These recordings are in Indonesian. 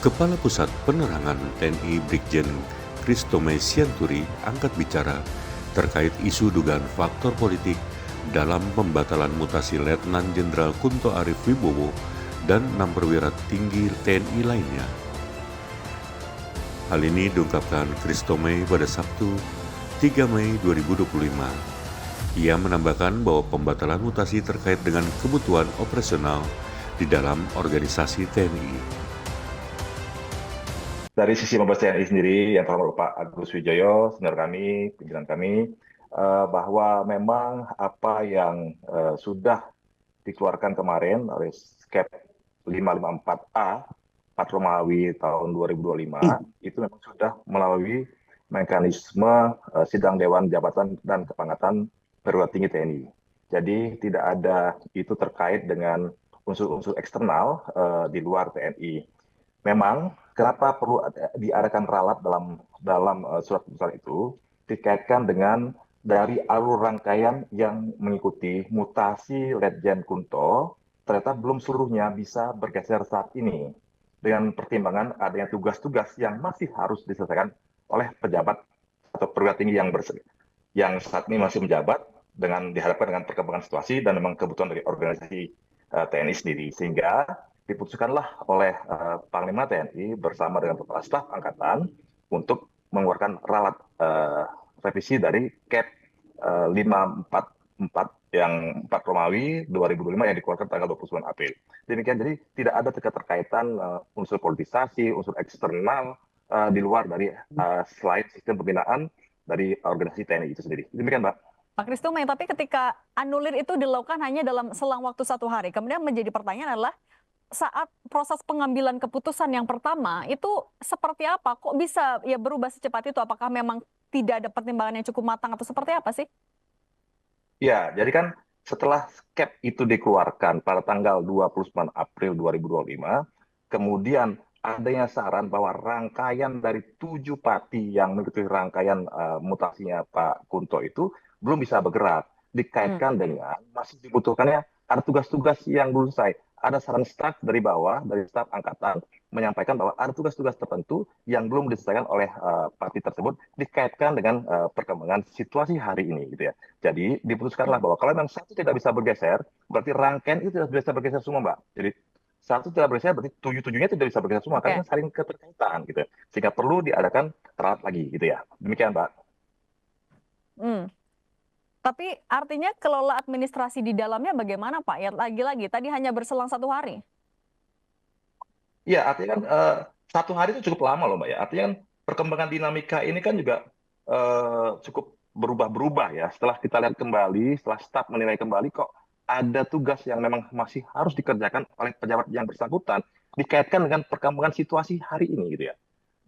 Kepala Pusat Penerangan TNI Brigjen Christomay Sianturi angkat bicara terkait isu dugaan faktor politik dalam pembatalan mutasi Letnan Jenderal Kunto Arif Wibowo dan 6 perwira tinggi TNI lainnya. Hal ini diungkapkan Christomay pada Sabtu 3 Mei 2025. Ia menambahkan bahwa pembatalan mutasi terkait dengan kebutuhan operasional di dalam organisasi TNI. Dari sisi Mabes TNI sendiri, yang terhormat Pak Agus Wijoyo, senior kami, pimpinan kami, bahwa memang apa yang sudah dikeluarkan kemarin oleh Skep 554A, 4 Romawi tahun 2025, itu memang sudah melalui mekanisme sidang Dewan Jabatan dan Kepangkatan Perwira Tinggi TNI. Jadi tidak ada itu terkait dengan unsur-unsur eksternal di luar TNI. Memang kenapa perlu diadakan ralat dalam surat keputusan itu dikaitkan dengan dari alur rangkaian yang mengikuti mutasi Letjen Kunto ternyata belum seluruhnya bisa bergeser saat ini dengan pertimbangan adanya tugas-tugas yang masih harus diselesaikan oleh pejabat atau perwira tinggi yang saat ini masih menjabat dengan diharapkan dengan perkembangan situasi dan memang kebutuhan dari organisasi TNI sendiri, sehingga diputuskanlah oleh Panglima TNI bersama dengan Kepala Staf Angkatan untuk mengeluarkan ralat revisi dari Kep 544 yang 4 Romawi 2025 yang dikeluarkan tanggal 29 April. Demikian, jadi tidak ada keterkaitan unsur politisasi, unsur eksternal di luar dari selain sistem pembinaan dari organisasi TNI itu sendiri. Demikian, Mbak. Pak Christomay, tapi ketika anulir itu dilakukan hanya dalam selang waktu 1 hari, kemudian menjadi pertanyaan adalah saat proses pengambilan keputusan yang pertama itu seperti apa? Kok bisa ya berubah secepat itu? Apakah memang tidak ada pertimbangan yang cukup matang atau seperti apa sih? Ya, jadi kan setelah Skep itu dikeluarkan pada tanggal 29 April 2025, kemudian adanya saran bahwa rangkaian dari 7 pati yang mengikuti rangkaian mutasinya Pak Kunto itu belum bisa bergerak. Dikaitkan dengan masih dibutuhkannya ada tugas-tugas yang belum selesai. Ada saran staf dari bawah, dari staf angkatan, menyampaikan bahwa ada tugas-tugas tertentu yang belum diselesaikan oleh parti tersebut dikaitkan dengan perkembangan situasi hari ini, gitu ya. Jadi diputuskanlah bahwa kalau memang satu tidak bisa bergeser, berarti rangkaian itu tidak bisa bergeser semua, Mbak. Jadi satu tidak bergeser, berarti tujuh-tujuhnya tidak bisa bergeser semua, karena saling keterkaitan, gitu ya. Sehingga perlu diadakan ralat lagi, gitu ya. Demikian, Mbak. Tapi artinya kelola administrasi di dalamnya bagaimana, Pak? Ya lagi-lagi tadi hanya berselang 1 hari. Iya, artinya kan 1 hari itu cukup lama loh, Mbak ya. Artinya kan perkembangan dinamika ini kan juga cukup berubah-berubah ya. Setelah kita lihat kembali, setelah staf menilai kembali, kok ada tugas yang memang masih harus dikerjakan oleh pejabat yang bersangkutan dikaitkan dengan perkembangan situasi hari ini, gitu ya.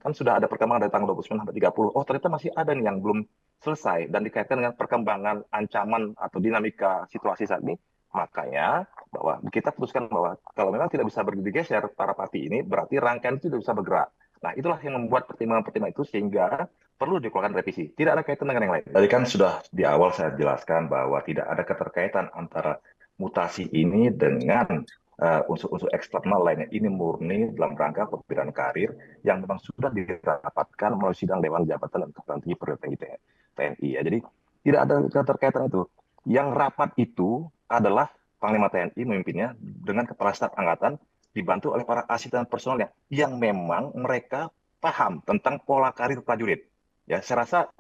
Kan sudah ada perkembangan dari tanggal 29 sampai 30. Oh, ternyata masih ada nih yang belum selesai dan dikaitkan dengan perkembangan ancaman atau dinamika situasi saat ini. Makanya bahwa kita putuskan bahwa kalau memang tidak bisa bergeser para parti ini, berarti rangkaian itu tidak bisa bergerak. Nah, itulah yang membuat pertimbangan-pertimbangan itu sehingga perlu dikeluarkan revisi. Tidak ada kaitan dengan yang lain. Tadi kan sudah di awal saya jelaskan bahwa tidak ada keterkaitan antara mutasi ini dengan unsur-unsur eksternal lainnya. Ini murni dalam rangka pembinaan karir yang memang sudah dirapatkan melalui sidang Dewan Jabatan dan Kepangkatan Tinggi Perwira Tinggi TNI. Ya. Jadi tidak ada keterkaitan itu. Yang rapat itu adalah Panglima TNI memimpinnya dengan Kepala Staf Angkatan dibantu oleh para asisten personelnya yang memang mereka paham tentang pola karir prajurit. Ya, saya rasa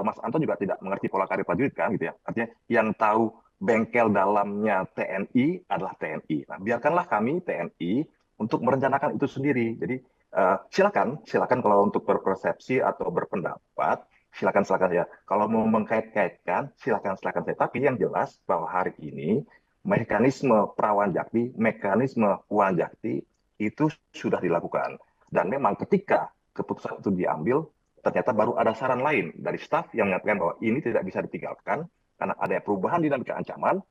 Mas Anton juga tidak mengerti pola karir prajurit kan, gitu ya. Artinya yang tahu bengkel dalamnya TNI adalah TNI. Nah, biarkanlah kami TNI untuk merencanakan itu sendiri. Jadi silakan kalau untuk berpersepsi atau berpendapat, silakan ya. Kalau mau mengkait-kaitkan, silakan saya. Tapi yang jelas bahwa hari ini mekanisme prawanjakti, mekanisme wanjakti itu sudah dilakukan. Dan memang ketika keputusan itu diambil, ternyata baru ada saran lain dari staf yang mengatakan bahwa ini tidak bisa ditinggalkan karena ada perubahan dinamika ancaman,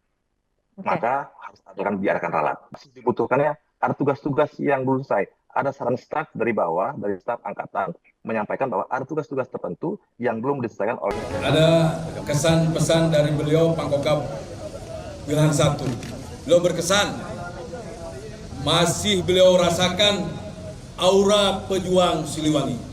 maka harus diadakan ralat. Masih dibutuhkannya ada tugas-tugas yang belum selesai. Ada saran staf dari bawah, dari staf angkatan, menyampaikan bahwa ada tugas-tugas tertentu yang belum diselesaikan oleh... Ada kesan pesan dari beliau, Pangkokap Wilhan 1. Beliau berkesan, masih beliau rasakan Aura Pejuang Siliwangi.